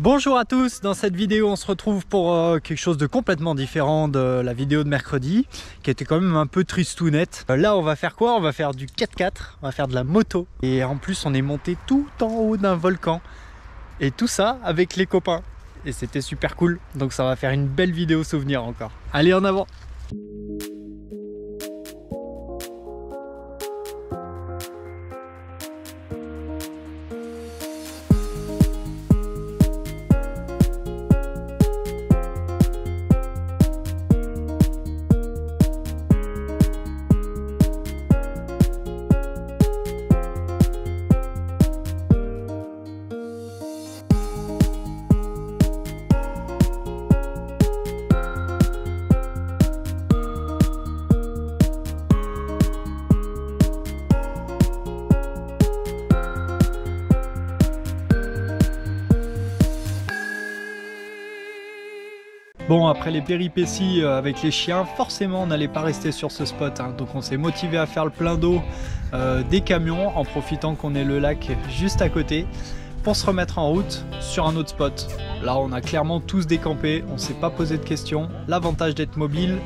Bonjour à tous, dans cette vidéo on se retrouve pour quelque chose de complètement différent de la vidéo de mercredi qui était quand même un peu tristounette. Là on va faire quoi? On va faire du 4x4, on va faire de la moto et en plus on est monté tout en haut d'un volcan et tout ça avec les copains et c'était super cool, donc ça va faire une belle vidéo souvenir encore. Allez, en avant! Bon, après les péripéties avec les chiens, forcément on n'allait pas rester sur ce spot, hein. Donc on s'est motivé à faire le plein d'eau des camions en profitant qu'on ait le lac juste à côté pour se remettre en route sur un autre spot. Là on a clairement tous décampé, on s'est pas posé de questions. L'avantage d'être mobile,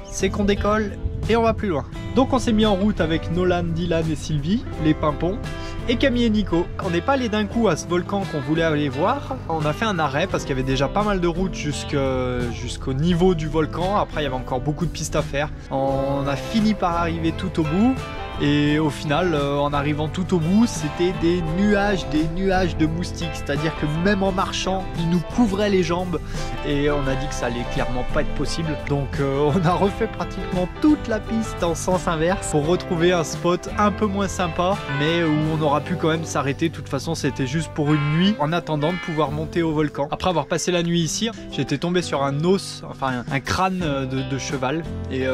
c'est qu'on décolle et on va plus loin. Donc on s'est mis en route avec Nolan, Dylan et Sylvie, les pimpons, et Camille et Nico. On n'est pas allé d'un coup à ce volcan qu'on voulait aller voir. On a fait un arrêt parce qu'il y avait déjà pas mal de routes jusqu'au niveau du volcan. Après il y avait encore beaucoup de pistes à faire. On a fini par arriver tout au bout. Et au final, en arrivant tout au bout, c'était des nuages de moustiques. C'est-à-dire que même en marchant, ils nous couvraient les jambes. Et on a dit que ça allait clairement pas être possible. Donc on a refait pratiquement toute la piste en sens inverse pour retrouver un spot un peu moins sympa, mais où on aura pu quand même s'arrêter. De toute façon, c'était juste pour une nuit, en attendant de pouvoir monter au volcan. Après avoir passé la nuit ici, j'étais tombé sur un os, enfin un crâne de cheval. Et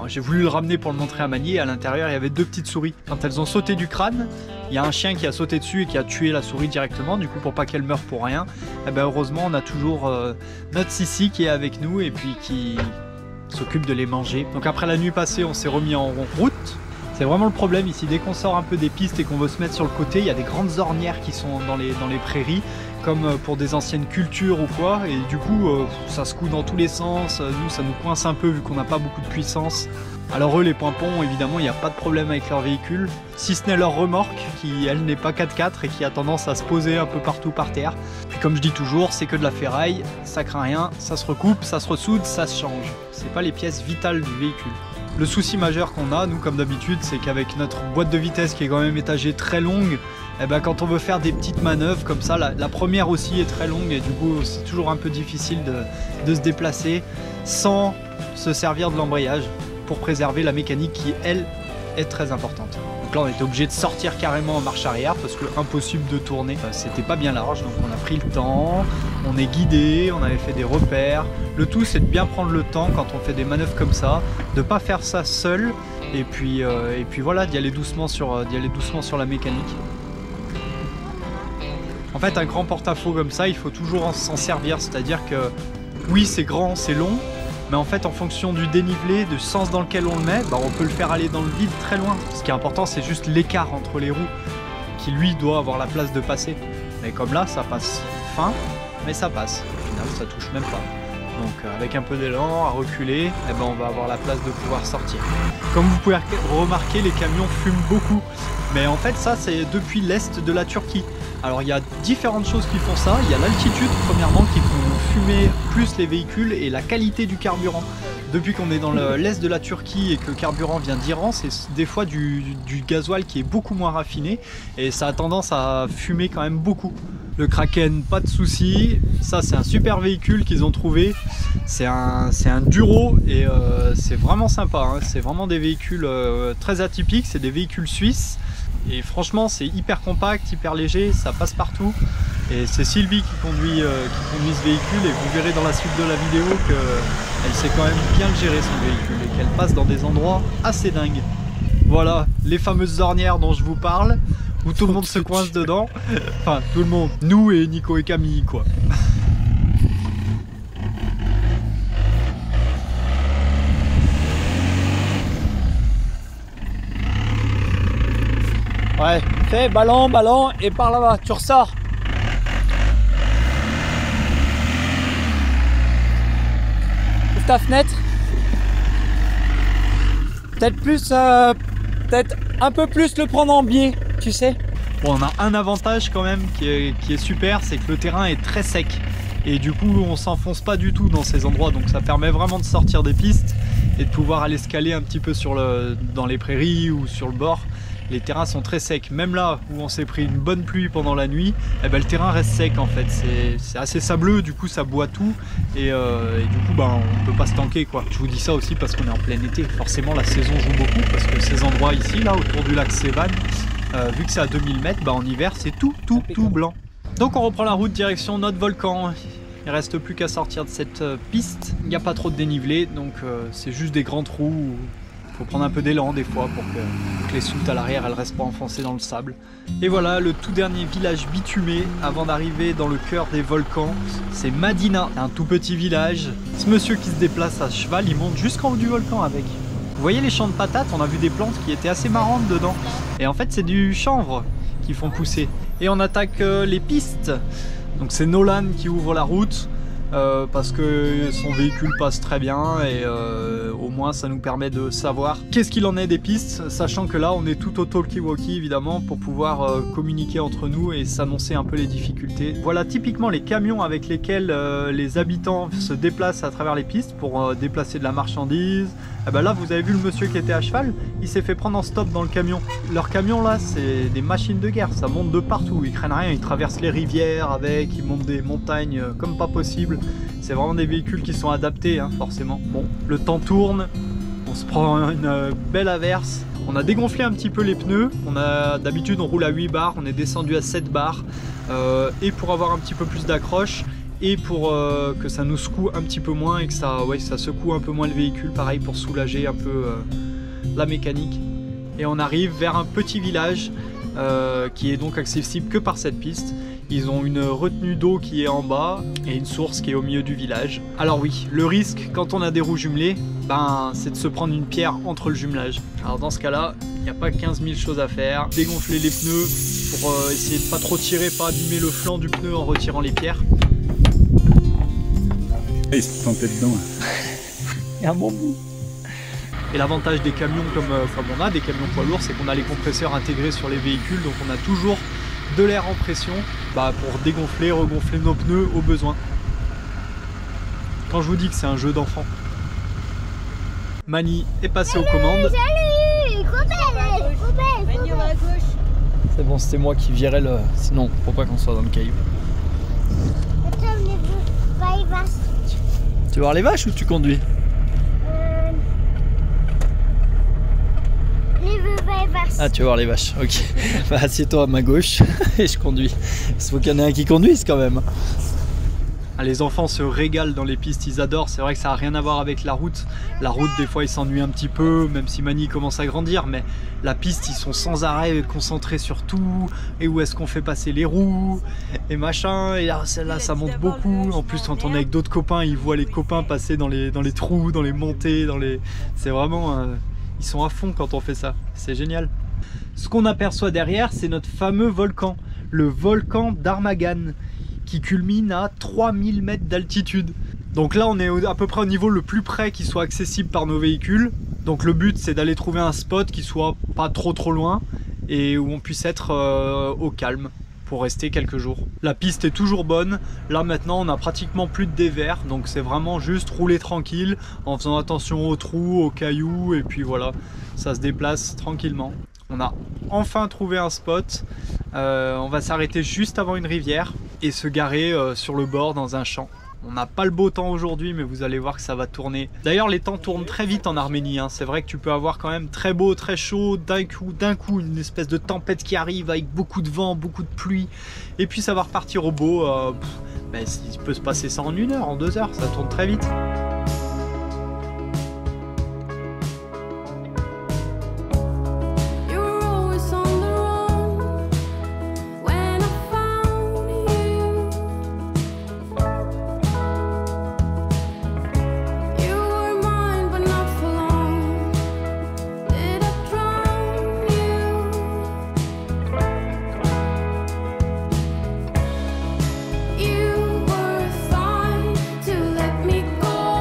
j'ai voulu le ramener pour le montrer à Mani. Et à l'intérieur, il y avait deux petites souris. Quand elles ont sauté du crâne, il y a un chien qui a sauté dessus et qui a tué la souris directement. Du coup, pour pas qu'elle meure pour rien, et ben heureusement on a toujours notre Sissi qui est avec nous et puis qui s'occupe de les manger. Donc après la nuit passée, on s'est remis en route. C'est vraiment le problème ici, dès qu'on sort un peu des pistes et qu'on veut se mettre sur le côté, il y a des grandes ornières qui sont dans les prairies, comme pour des anciennes cultures ou quoi, et du coup ça se coud dans tous les sens. Nous ça nous coince un peu vu qu'on n'a pas beaucoup de puissance. Alors eux les pimpons, évidemment il n'y a pas de problème avec leur véhicule, si ce n'est leur remorque qui elle n'est pas 4x4 et qui a tendance à se poser un peu partout par terre. Puis comme je dis toujours, c'est que de la ferraille, ça craint rien, ça se recoupe, ça se ressoude, ça se change. C'est pas les pièces vitales du véhicule. Le souci majeur qu'on a, nous comme d'habitude, c'est qu'avec notre boîte de vitesse qui est quand même étagée très longue, et ben quand on veut faire des petites manœuvres comme ça, la première aussi est très longue et du coup c'est toujours un peu difficile de se déplacer sans se servir de l'embrayage pour préserver la mécanique qui, elle, est très importante. Donc là on était obligé de sortir carrément en marche arrière parce que impossible de tourner, c'était pas bien large, donc on a pris le temps, on est guidé, on avait fait des repères. Le tout c'est de bien prendre le temps quand on fait des manœuvres comme ça, de pas faire ça seul et puis voilà, d'y aller doucement sur la mécanique. En fait un grand porte-à-faux comme ça, il faut toujours s'en servir, c'est-à-dire que oui c'est grand, c'est long, mais en fait en fonction du dénivelé, du sens dans lequel on le met, on peut le faire aller dans le vide très loin. Ce qui est important c'est juste l'écart entre les roues qui lui doit avoir la place de passer. Mais comme là ça passe fin, mais ça passe. Au final ça touche même pas. Donc avec un peu d'élan, à reculer, on va avoir la place de pouvoir sortir. Comme vous pouvez remarquer, les camions fument beaucoup. Mais en fait ça c'est depuis l'est de la Turquie. Alors il y a différentes choses qui font ça. Il y a l'altitude premièrement qui font fumer plus les véhicules et la qualité du carburant. Depuis qu'on est dans l'est de la Turquie et que le carburant vient d'Iran, c'est des fois du gasoil qui est beaucoup moins raffiné et ça a tendance à fumer quand même beaucoup. Le Kraken, pas de souci. Ça c'est un super véhicule qu'ils ont trouvé. C'est un Duro et c'est vraiment sympa, hein. C'est vraiment des véhicules très atypiques, c'est des véhicules suisses. Et franchement c'est hyper compact, hyper léger, ça passe partout. Et c'est Sylvie qui conduit ce véhicule et vous verrez dans la suite de la vidéo qu'elle sait quand même bien le gérer son véhicule et qu'elle passe dans des endroits assez dingues. Voilà les fameuses ornières dont je vous parle, où tout le monde se coince dedans. Enfin tout le monde, nous et Nico et Camille quoi. Ouais, fais ballon, et par là-bas, tu ressors. ouvres ta fenêtre. Peut-être plus, peut-être un peu plus le prendre en biais, tu sais. Bon, on a un avantage quand même qui est super, c'est que le terrain est très sec. Et du coup, on s'enfonce pas du tout dans ces endroits, donc ça permet vraiment de sortir des pistes et de pouvoir aller scaler un petit peu dans les prairies ou sur le bord. Les terrains sont très secs. Même là où on s'est pris une bonne pluie pendant la nuit, eh ben, le terrain reste sec en fait. C'est assez sableux, du coup ça boit tout et du coup ben, on peut pas se tanker quoi. Je vous dis ça aussi parce qu'on est en plein été. Forcément la saison joue beaucoup parce que ces endroits ici, là autour du lac Sévan, vu que c'est à 2000 mètres, ben, en hiver c'est tout blanc. Donc on reprend la route direction notre volcan. Il reste plus qu'à sortir de cette piste. Il n'y a pas trop de dénivelé, donc c'est juste des grands trous. Il faut prendre un peu d'élan des fois pour que les soutes à l'arrière elles restent pas enfoncées dans le sable. Et voilà le tout dernier village bitumé avant d'arriver dans le cœur des volcans. C'est Madina, un tout petit village. Ce monsieur qui se déplace à cheval, il monte jusqu'en haut du volcan avec. Vous voyez les champs de patates, on a vu des plantes qui étaient assez marrantes dedans. Et en fait c'est du chanvre qui font pousser. Et on attaque les pistes. Donc c'est Nolan qui ouvre la route parce que son véhicule passe très bien et au moins ça nous permet de savoir qu'est-ce qu'il en est des pistes, sachant que là on est tout au talkie-walkie évidemment pour pouvoir communiquer entre nous et s'annoncer un peu les difficultés. Voilà typiquement les camions avec lesquels les habitants se déplacent à travers les pistes pour déplacer de la marchandise. Et ben là vous avez vu le monsieur qui était à cheval, il s'est fait prendre en stop dans le camion. Leur camion là c'est des machines de guerre, ça monte de partout, ils craignent rien, ils traversent les rivières avec, ils montent des montagnes comme pas possible. C'est vraiment des véhicules qui sont adaptés hein, forcément. Bon, le temps tourne, on se prend une belle averse. On a dégonflé un petit peu les pneus, d'habitude on roule à 8 bars, on est descendu à 7 bars. Et pour avoir un petit peu plus d'accroche, et pour que ça nous secoue un petit peu moins et que ça secoue un peu moins le véhicule, pareil pour soulager un peu la mécanique. Et on arrive vers un petit village qui est donc accessible que par cette piste. Ils ont une retenue d'eau qui est en bas et une source qui est au milieu du village. Alors oui, le risque quand on a des roues jumelées, ben, c'est de se prendre une pierre entre le jumelage. Alors dans ce cas-là, il n'y a pas 15 000 choses à faire. Dégonfler les pneus pour essayer de pas trop tirer, pas abîmer le flanc du pneu en retirant les pierres. Il se plantait dedans. Et un bon bout. Et l'avantage des camions comme on a, des camions poids lourds, c'est qu'on a les compresseurs intégrés sur les véhicules, donc on a toujours de l'air en pression pour dégonfler, regonfler nos pneus au besoin. Quand je vous dis que c'est un jeu d'enfant. Mani est passé aux commandes. Salut, C'est bon, c'était moi qui virais le... Sinon, faut pas qu'on soit dans le caillou. Tu veux voir les vaches ou tu conduis? Ah, tu veux voir les vaches, ok. Bah, assieds-toi à ma gauche et je conduis. Il faut qu'il y en ait un qui conduise quand même. Les enfants se régalent dans les pistes, ils adorent. C'est vrai que ça n'a rien à voir avec la route. La route, des fois, ils s'ennuient un petit peu, même si Mani commence à grandir. Mais la piste, ils sont sans arrêt concentrés sur tout. Et où est-ce qu'on fait passer les roues et machin. Et là, celle-là, ça monte beaucoup. En plus, quand on est avec d'autres copains, ils voient les copains passer dans les trous, dans les montées, C'est vraiment... Ils sont à fond quand on fait ça, c'est génial. Ce qu'on aperçoit derrière, c'est notre fameux volcan, le volcan d'Armagan, qui culmine à 3000 mètres d'altitude. Donc là, on est à peu près au niveau le plus près qui soit accessible par nos véhicules. Donc le but, c'est d'aller trouver un spot qui soit pas trop loin et où on puisse être au calme pour rester quelques jours. La piste est toujours bonne. Là maintenant on a pratiquement plus de dévers, donc c'est vraiment juste rouler tranquille en faisant attention aux trous, aux cailloux, et puis voilà, ça se déplace tranquillement. On a enfin trouvé un spot. On va s'arrêter juste avant une rivière et se garer sur le bord dans un champ. On n'a pas le beau temps aujourd'hui, mais vous allez voir que ça va tourner. D'ailleurs, les temps tournent très vite en Arménie, hein. C'est vrai que tu peux avoir quand même très beau, très chaud, d'un coup une espèce de tempête qui arrive avec beaucoup de vent, beaucoup de pluie. Et puis ça va repartir au beau. Il peut se passer ça en 1 heure, en 2 heures, ça tourne très vite. You were fine to let me go.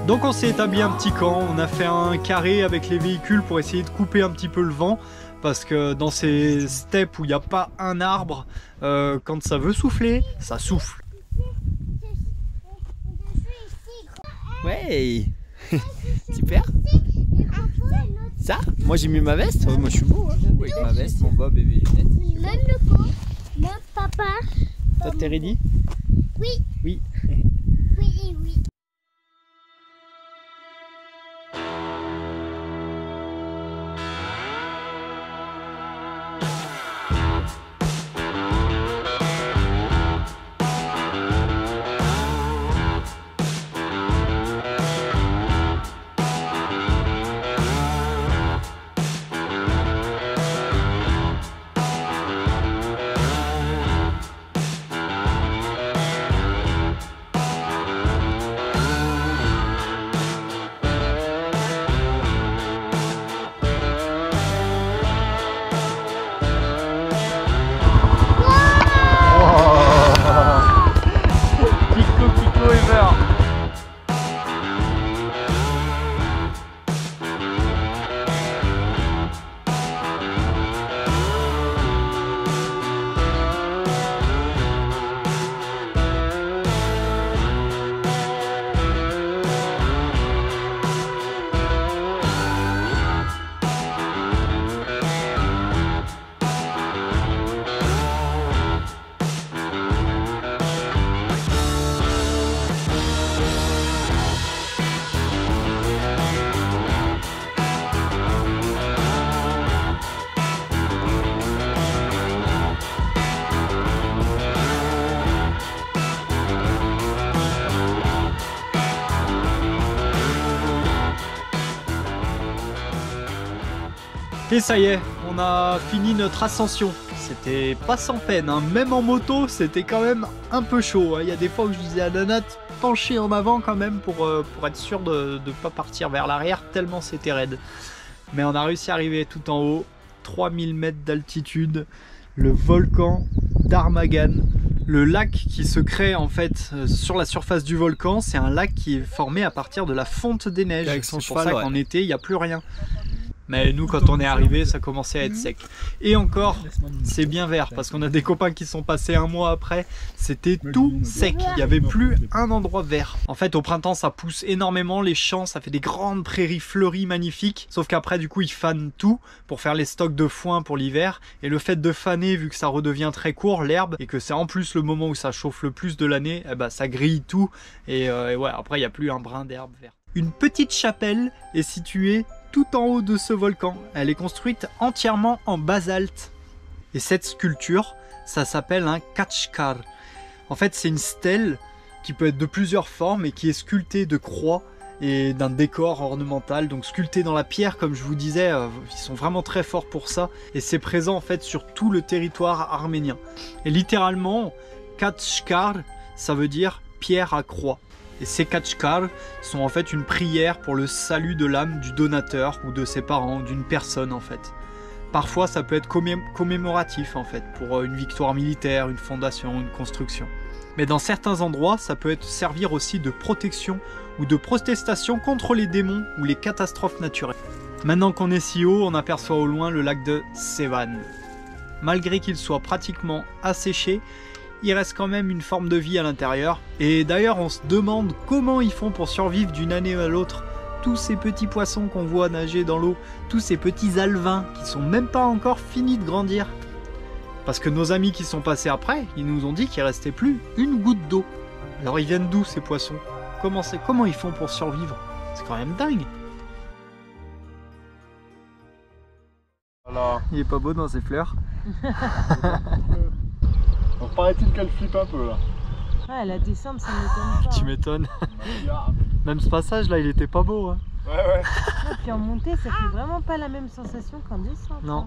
Donc on s'est établi un petit camp, on a fait un carré avec les véhicules pour essayer de couper un petit peu le vent. Parce que dans ces steppes où il n'y a pas un arbre, quand ça veut souffler, ça souffle. Ouais. Super. Ça, moi j'ai mis ma veste. Moi je suis beau, hein. Avec ma veste, mon bob et mes lunettes. Même le co, même papa. Toi t'es ready? Oui. Oui. Oui, oui. Et ça y est, on a fini notre ascension. C'était pas sans peine, hein. Même en moto, c'était quand même un peu chaud, hein. Il y a des fois où je disais à Nana, pencher en avant quand même pour être sûr de ne pas partir vers l'arrière, tellement c'était raide. Mais on a réussi à arriver tout en haut, 3000 mètres d'altitude, le volcan d'Armagan. Le lac qui se crée en fait sur la surface du volcan, c'est un lac qui est formé à partir de la fonte des neiges. C'est pour ça qu'en été, il n'y a plus rien. Mais nous, quand on est arrivé, ça commençait à être sec. Et encore, c'est bien vert, parce qu'on a des copains qui sont passés un mois après, c'était tout sec, il n'y avait plus un endroit vert. En fait, au printemps, ça pousse énormément, les champs, ça fait des grandes prairies fleuries magnifiques, sauf qu'après, du coup, ils fanent tout pour faire les stocks de foin pour l'hiver. Et le fait de faner, vu que ça redevient très court, l'herbe, et que c'est en plus le moment où ça chauffe le plus de l'année, eh ben, ça grille tout, et ouais, après, il n'y a plus un brin d'herbe verte. Une petite chapelle est située tout en haut de ce volcan. Elle est construite entièrement en basalte. Et cette sculpture, ça s'appelle un Khachkar. En fait, c'est une stèle qui peut être de plusieurs formes et qui est sculptée de croix et d'un décor ornemental. Donc sculptée dans la pierre, comme je vous disais, ils sont vraiment très forts pour ça. Et c'est présent en fait sur tout le territoire arménien. Et littéralement, Khachkar, ça veut dire pierre à croix. Et ces Khachkar sont en fait une prière pour le salut de l'âme du donateur ou de ses parents, d'une personne en fait. Parfois ça peut être commémoratif en fait, pour une victoire militaire, une fondation, une construction. Mais dans certains endroits, ça peut servir aussi de protection ou de protestation contre les démons ou les catastrophes naturelles. Maintenant qu'on est si haut, on aperçoit au loin le lac de Sevan. Malgré qu'il soit pratiquement asséché, il reste quand même une forme de vie à l'intérieur. Et d'ailleurs, on se demande comment ils font pour survivre d'une année à l'autre. Tous ces petits poissons qu'on voit nager dans l'eau, tous ces petits alevins qui sont même pas encore finis de grandir. Parce que nos amis qui sont passés après, ils nous ont dit qu'il restait plus une goutte d'eau. Alors ils viennent d'où ces poissons? Comment ils font pour survivre? C'est quand même dingue. Voilà. Il est pas beau dans ses fleurs. Donc paraît-il qu'elle flippe un peu là. Ouais, la descente, ça m'étonne pas. Tu m'étonnes. Même ce passage là, il était pas beau. Hein. Ouais, ouais. Ouais, puis en montée, ça fait vraiment pas la même sensation qu'en descente. Non.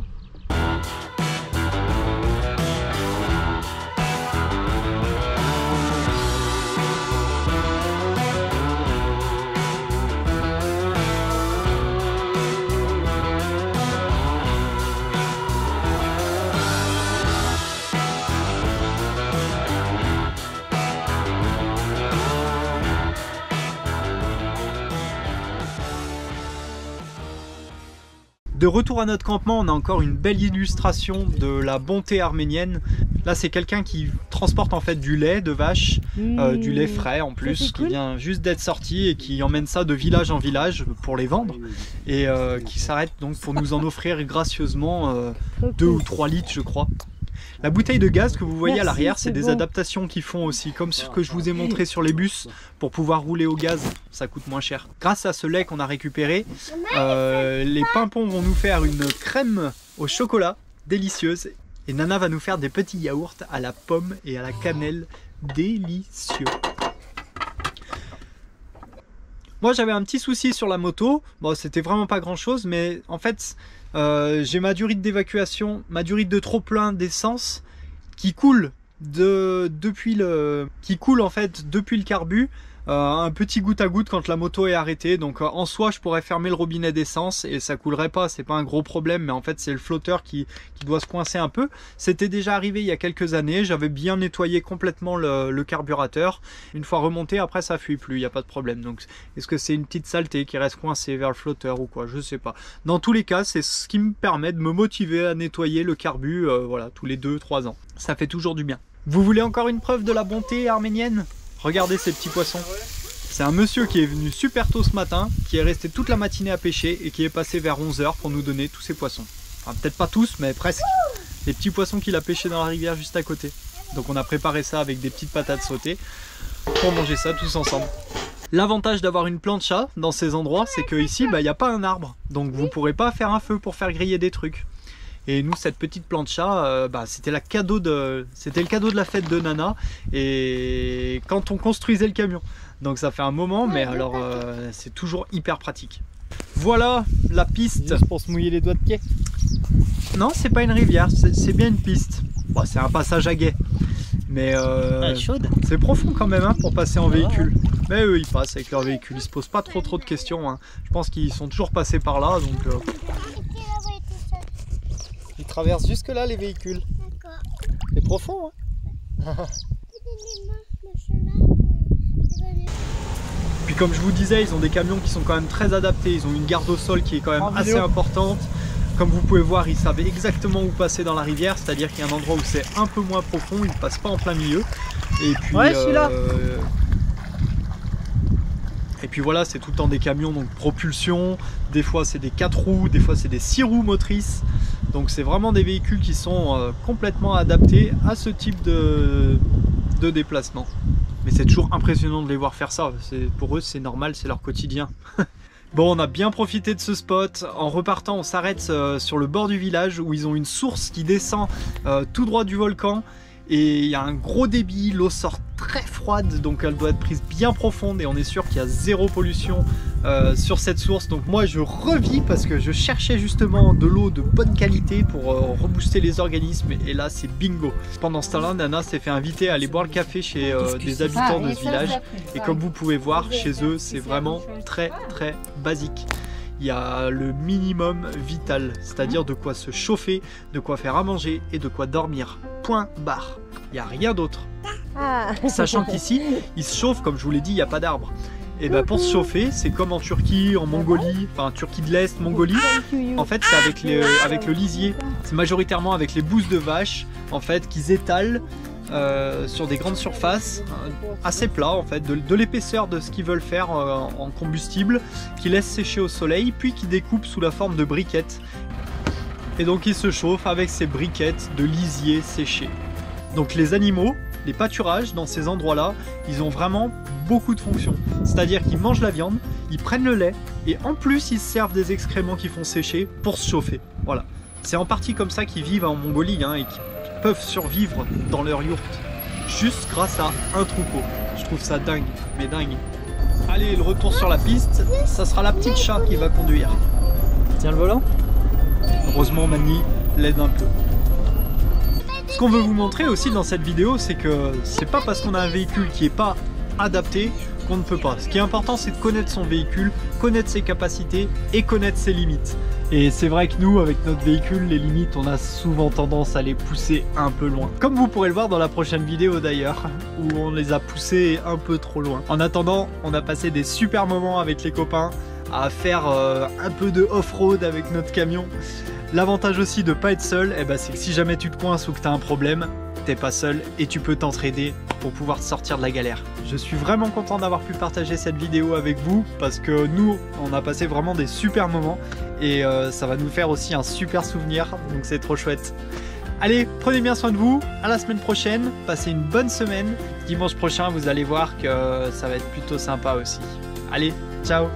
De retour à notre campement, on a encore une belle illustration de la bonté arménienne. Là, c'est quelqu'un qui transporte en fait du lait de vache, du lait frais en plus, qui vient juste d'être sorti et qui emmène ça de village en village pour les vendre et qui s'arrête donc pour nous en offrir gracieusement 2 ou 3 litres, je crois. La bouteille de gaz que vous voyez à l'arrière, c'est des adaptations qu'ils font aussi, comme ce que je vous ai montré sur les bus, pour pouvoir rouler au gaz, ça coûte moins cher. Grâce à ce lait qu'on a récupéré, les pimpons vont nous faire une crème au chocolat délicieuse, et Nana va nous faire des petits yaourts à la pomme et à la cannelle délicieux. Moi j'avais un petit souci sur la moto, bon c'était vraiment pas grand chose, mais en fait j'ai ma durite d'évacuation, ma durite de trop plein d'essence qui coule depuis le carbu, un petit goutte à goutte quand la moto est arrêtée. Donc en soi je pourrais fermer le robinet d'essence et ça coulerait pas, c'est pas un gros problème, mais en fait c'est le flotteur qui doit se coincer un peu. C'était déjà arrivé il y a quelques années, j'avais bien nettoyé complètement le carburateur. Une fois remonté, après ça fuit plus, il n'y a pas de problème. Donc est-ce que c'est une petite saleté qui reste coincée vers le flotteur ou quoi, je sais pas. Dans tous les cas, c'est ce qui me permet de me motiver à nettoyer le carbu voilà, tous les 2-3 ans. Ça fait toujours du bien. Vous voulez encore une preuve de la bonté arménienne? Regardez ces petits poissons. C'est un monsieur qui est venu super tôt ce matin, qui est resté toute la matinée à pêcher et qui est passé vers 11 h pour nous donner tous ces poissons. Enfin, peut-être pas tous, mais presque. Les petits poissons qu'il a pêchés dans la rivière juste à côté. Donc on a préparé ça avec des petites patates sautées pour manger ça tous ensemble. L'avantage d'avoir une plancha dans ces endroits, c'est qu'ici, il n'y a pas un arbre. Donc vous ne pourrez pas faire un feu pour faire griller des trucs. Et nous, cette petite plancha, c'était le cadeau de la fête de Nana, et quand on construisait le camion. Donc ça fait un moment, mais alors c'est toujours hyper pratique. Voilà la piste. Juste pour se mouiller les doigts de pied. Non, c'est pas une rivière, c'est bien une piste. Bon, c'est un passage à gué, mais c'est profond quand même pour passer en véhicule. Mais eux, ils passent avec leur véhicule, ils se posent pas trop de questions. Hein. Je pense qu'ils sont toujours passés par là, donc... Ils traversent jusque là les véhicules. D'accord. C'est profond, hein. Puis comme je vous disais, ils ont des camions qui sont quand même très adaptés. Ils ont une garde au sol qui est quand même assez importante. Comme vous pouvez voir, ils savent exactement où passer dans la rivière. C'est-à-dire qu'il y a un endroit où c'est un peu moins profond. Ils ne passent pas en plein milieu. Et puis, ouais, je suis là. Et puis voilà, c'est tout le temps des camions, donc propulsion. Des fois c'est des 4 roues, des fois c'est des 6 roues motrices. Donc c'est vraiment des véhicules qui sont complètement adaptés à ce type de déplacement. Mais c'est toujours impressionnant de les voir faire ça. Pour eux c'est normal, c'est leur quotidien. Bon, on a bien profité de ce spot. En repartant, on s'arrête sur le bord du village où ils ont une source qui descend tout droit du volcan. Et il y a un gros débit, l'eau sort très froide, donc elle doit être prise bien profonde et on est sûr qu'il y a zéro pollution sur cette source. Donc moi je revis parce que je cherchais justement de l'eau de bonne qualité pour rebooster les organismes, et là c'est bingo. Pendant ce temps-là, Nana s'est fait inviter à aller boire le café chez des habitants de ce village, et comme vous pouvez voir, chez eux c'est vraiment très basique. Il y a le minimum vital, c'est-à-dire de quoi se chauffer, de quoi faire à manger et de quoi dormir. Point barre. Il n'y a rien d'autre. Sachant qu'ici, ils se chauffent, comme je vous l'ai dit, il n'y a pas d'arbres. Et ben pour se chauffer, c'est comme en Turquie, en Mongolie, enfin Turquie de l'Est, Mongolie. En fait, c'est avec le lisier. C'est majoritairement avec les bousses de vache, en fait, qu'ils étalent sur des grandes surfaces, assez plats en fait, de l'épaisseur de ce qu'ils veulent faire en combustible, qui laissent sécher au soleil, puis qui découpent sous la forme de briquettes. Et donc ils se chauffent avec ces briquettes de lisier séché. Donc les animaux, les pâturages dans ces endroits-là, ils ont vraiment beaucoup de fonctions. C'est-à-dire qu'ils mangent la viande, ils prennent le lait, et en plus ils se servent des excréments qu'ils font sécher pour se chauffer. Voilà. C'est en partie comme ça qu'ils vivent en Mongolie, et qui peuvent survivre dans leur yourte juste grâce à un troupeau. Je trouve ça dingue, mais dingue. Allez, le retour sur la piste, ça sera la petite chat qui va conduire. Tiens le volant. Heureusement Mani l'aide un peu. Ce qu'on veut vous montrer aussi dans cette vidéo, c'est que c'est pas parce qu'on a un véhicule qui est pas adapté qu'on ne peut pas. Ce qui est important, c'est de connaître son véhicule, connaître ses capacités et connaître ses limites. Et c'est vrai que nous, avec notre véhicule, les limites, on a souvent tendance à les pousser un peu loin. Comme vous pourrez le voir dans la prochaine vidéo d'ailleurs, où on les a poussés un peu trop loin. En attendant, on a passé des super moments avec les copains à faire un peu de off-road avec notre camion. L'avantage aussi de pas être seul, c'est que si jamais tu te coinces ou que tu as un problème, t'es pas seul et tu peux t'entraider pour pouvoir te sortir de la galère. Je suis vraiment content d'avoir pu partager cette vidéo avec vous parce que nous, on a passé vraiment des super moments et ça va nous faire aussi un super souvenir, donc c'est trop chouette. Allez, prenez bien soin de vous, à la semaine prochaine, passez une bonne semaine. Dimanche prochain, vous allez voir que ça va être plutôt sympa aussi. Allez, ciao!